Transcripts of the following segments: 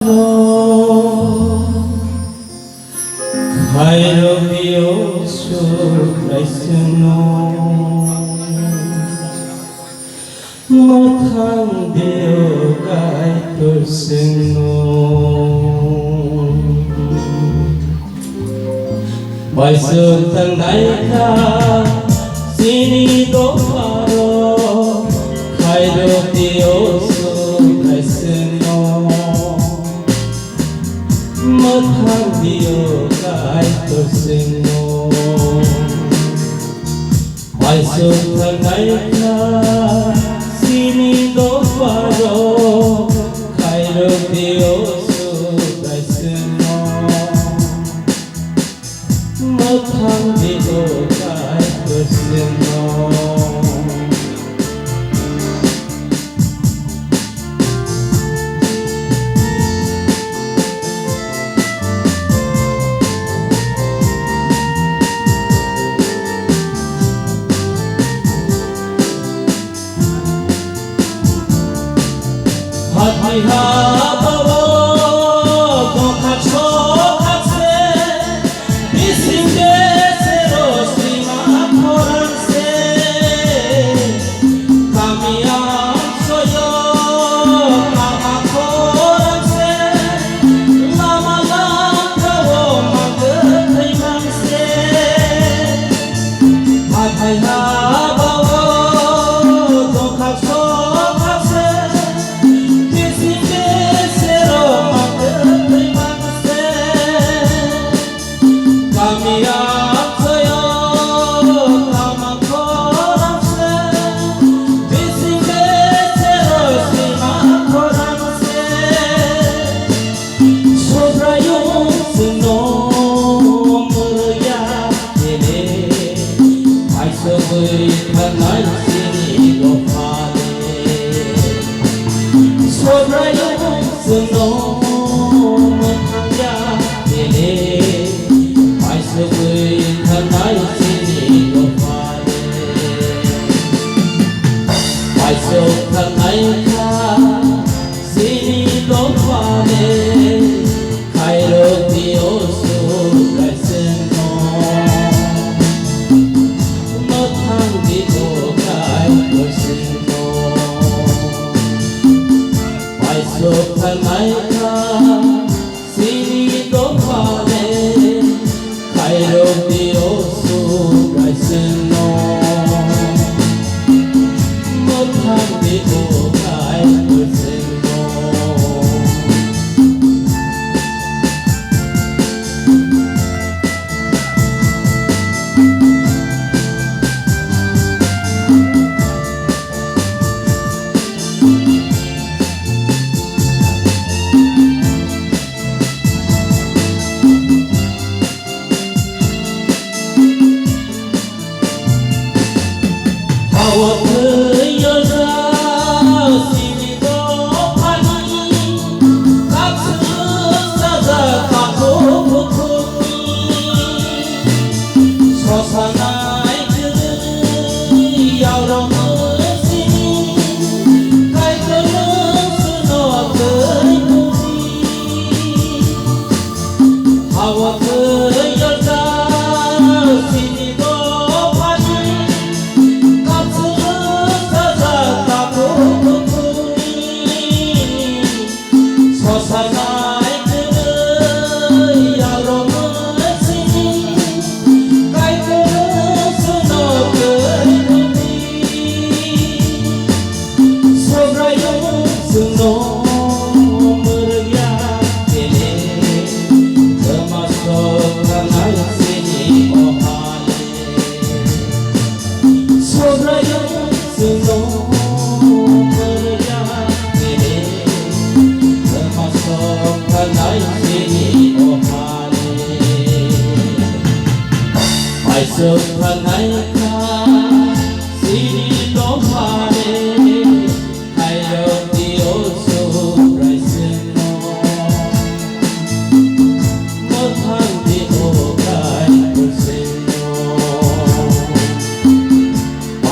Cairo Dioso Naisno Mathang Dio Gai Tulsino Bài sương thằng này ta Sini do paro Cairo Dioso Naisno Mathang Dio Gai Tulsino Bài sương thằng này ta Sini do paro Cairo Dioso Naisno Mathang Dio Gai Tulsino Hati habawo Bokha choka se Bisinge se Rosima koran se Kami soyo Kama koran se Lama langka wo Magatai man se Hati habawo Bokha choka se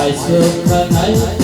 Hãy subscribe